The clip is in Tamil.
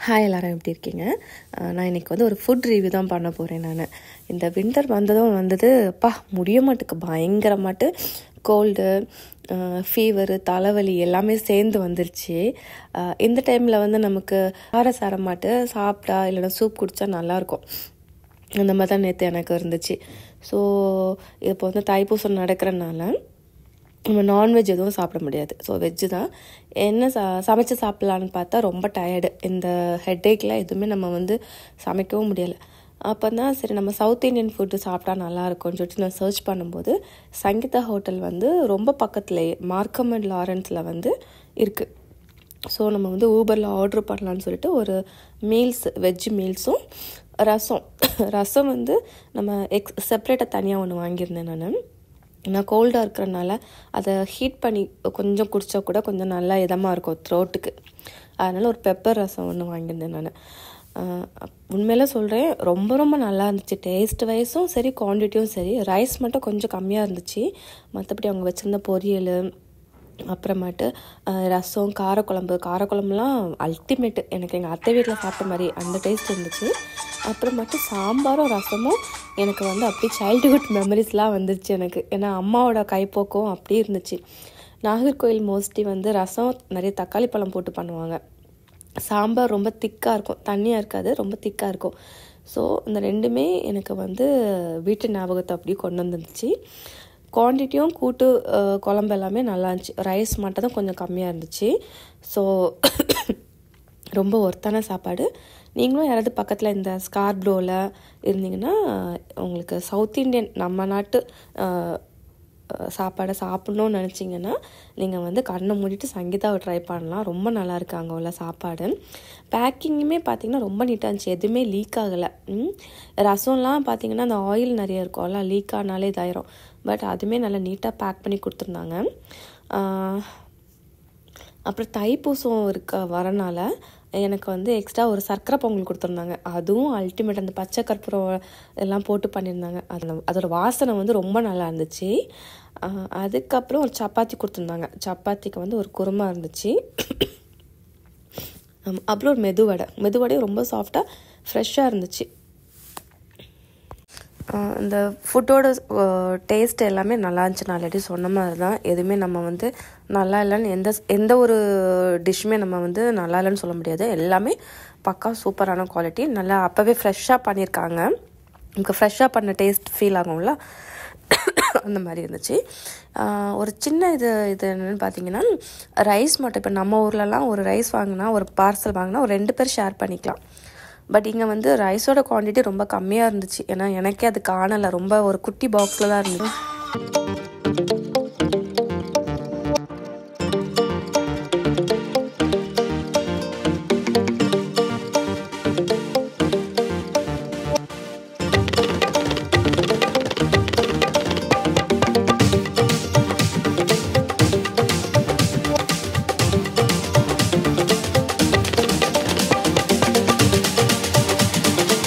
ஹாய் எல்லாரும் எப்படி இருக்கீங்க? நான் இன்றைக்கி வந்து ஒரு ஃபுட் ரிவ்யூ தான் பண்ண போகிறேன். இந்த வின்டர் வந்தது அப்பா முடிய மாட்டுக்கு பயங்கரமாட்டு கோல்டு, ஃபீவரு, தலைவலி எல்லாமே சேர்ந்து வந்துருச்சு. இந்த டைமில் வந்து நமக்கு சாரமாட்டு சாப்பிட்டா இல்லைன்னா சூப் குடித்தா நல்லாயிருக்கும். அந்த மாதிரி தான் நேற்று எனக்கு இருந்துச்சு. ஸோ இப்போ வந்து தைப்பூசம் நடக்கிறனால நம்ம நான்வெஜ் எதுவும் சாப்பிட முடியாது. ஸோ வெஜ்ஜு தான். என்ன சமைச்சு சாப்பிட்லான்னு பார்த்தா ரொம்ப டயர்டு. இந்த ஹெட்டேக்கில் எதுவுமே நம்ம வந்து சமைக்கவும் முடியலை. அப்போ தான் சரி நம்ம சவுத் இண்டியன் ஃபுட்டு சாப்பிட்டா நல்லாயிருக்கும்னு சொல்லிட்டு நான் சர்ச் பண்ணும்போது சங்கீதா ஹோட்டல் வந்து ரொம்ப பக்கத்துலேயே மார்க்கம் அண்ட் லாரன்ஸில் வந்து இருக்குது. ஸோ நம்ம வந்து ஊபரில் ஆர்ட்ரு பண்ணலான்னு சொல்லிட்டு ஒரு வெஜ் மீல்ஸும் ரசம் வந்து நம்ம செப்பரேட்டாக தனியாக ஒன்று வாங்கியிருந்தேன். நான் கோல்டாக இருக்கிறனால அதை ஹீட் பண்ணி கொஞ்சம் குடித்தா கூட கொஞ்சம் நல்லா இதமாக இருக்கும் த்ரோட்டுக்கு. அதனால் ஒரு பெப்பர் ரசம் ஒன்று வாங்கியிருந்தேன் நான். உண்மையில சொல்கிறேன், ரொம்ப ரொம்ப நல்லா இருந்துச்சு. டேஸ்ட் வைஸும் சரி, குவான்டிட்டியும் சரி. ரைஸ் மட்டும் கொஞ்சம் கம்மியாக இருந்துச்சு. மற்றபடி அவங்க வச்சுருந்த பொரியல், அப்புறமேட்டு ரசம், காரக்குழம்புலாம் அல்டிமேட்டு. எனக்கு எங்கள் அத்தை வீட்டில் சாப்பிட்ட மாதிரி அந்த டேஸ்ட் இருந்துச்சு. அப்புறமேட்டு சாம்பாரும் ரசமும் எனக்கு வந்து அப்படியே சைல்டுஹுட் மெமரிஸ்லாம் வந்துருச்சு எனக்கு. ஏன்னா அம்மாவோட கைப்போக்கம் அப்படியே இருந்துச்சு. நாகர்கோவில் மோஸ்ட்லி வந்து ரசம் நிறைய தக்காளி பழம் போட்டு பண்ணுவாங்க. சாம்பார் ரொம்ப திக்காக இருக்கும், தண்ணியாக இருக்காது, ரொம்ப திக்காக இருக்கும். ஸோ இந்த ரெண்டுமே எனக்கு வந்து வீட்டு ஞாபகத்தை அப்படியே கொண்டு வந்துருந்துச்சு. குவான்டிட்டியும் கூட்டு குழம்பு எல்லாமே நல்லா இருந்துச்சு. ரைஸ் மட்டும் தான் கொஞ்சம் கம்மியாக இருந்துச்சு. ஸோ ரொம்ப ஒர்த்தான சாப்பாடு. நீங்களும் யாராவது பக்கத்தில் இந்த ஸ்கார்ப்ரோவில் இருந்தீங்கன்னா உங்களுக்கு சவுத் இண்டியன் நம்ம நாட்டு சாப்பாடை சாப்பிட்ணுன்னு நினச்சிங்கன்னா நீங்கள் வந்து கண்ணை மூடிட்டு சங்கீதாவை ட்ரை பண்ணலாம். ரொம்ப நல்லா இருக்குது அங்கே உள்ள சாப்பாடு. பேக்கிங்குமே பார்த்திங்கன்னா ரொம்ப நீட்டாக இருந்துச்சு, எதுவுமே லீக் ஆகலை. ரசம்லாம் பார்த்திங்கன்னா அந்த ஆயில் நிறைய இருக்கும்ல, லீக் ஆனாலே இதாயிரும். பட் அதுவுமே நல்லா நீட்டாக பேக் பண்ணி கொடுத்துருந்தாங்க. அப்புறம் தைப்பூசம் வரனால எனக்கு வந்து எக்ஸ்ட்ரா ஒரு சர்க்கரை பொங்கல் கொடுத்துருந்தாங்க. அதுவும் அல்டிமேட். அந்த பச்சை கற்பூரம் எல்லாம் போட்டு பண்ணியிருந்தாங்க. அதோட வாசனை வந்து ரொம்ப நல்லா இருந்துச்சு. அதுக்கப்புறம் ஒரு சப்பாத்தி கொடுத்துருந்தாங்க. சப்பாத்திக்கு வந்து ஒரு குருமா இருந்துச்சு. அப்புறம் ஒரு மெதுவடையும் ரொம்ப சாஃப்டாக ஃப்ரெஷ்ஷாக இருந்துச்சு. இந்த ஃபுட்டோட டேஸ்ட் எல்லாமே நல்லா இருந்துச்சு. நான் ஆல்ரெடி சொன்ன மாதிரி தான். எதுவுமே நம்ம வந்து நல்லா இல்லைன்னு எந்த ஒரு டிஷ்ஷுமே நம்ம வந்து நல்லா இல்லைன்னு சொல்ல முடியாது. எல்லாமே பக்கா சூப்பரான குவாலிட்டி. நல்லா அப்போவே ஃப்ரெஷ்ஷாக பண்ணியிருக்காங்க. நமக்கு ஃப்ரெஷ்ஷாக பண்ண டேஸ்ட் ஃபீல் ஆகும்ல, அந்த மாதிரி இருந்துச்சு. ஒரு சின்ன இது என்னென்னு பார்த்தீங்கன்னா, ரைஸ் மட்டும். இப்போ நம்ம ஊர்லலாம் ஒரு ரைஸ் வாங்கினா, ஒரு பார்சல் வாங்கினா ஒரு 2 பேர் ஷேர் பண்ணிக்கலாம். பட் இங்கே வந்து ரைஸோட குவான்டிட்டி ரொம்ப கம்மியாக இருந்துச்சு. ஏன்னா எனக்கே அது காணலை. ரொம்ப ஒரு குட்டி பாக்ஸில் தான் இருந்துச்சு.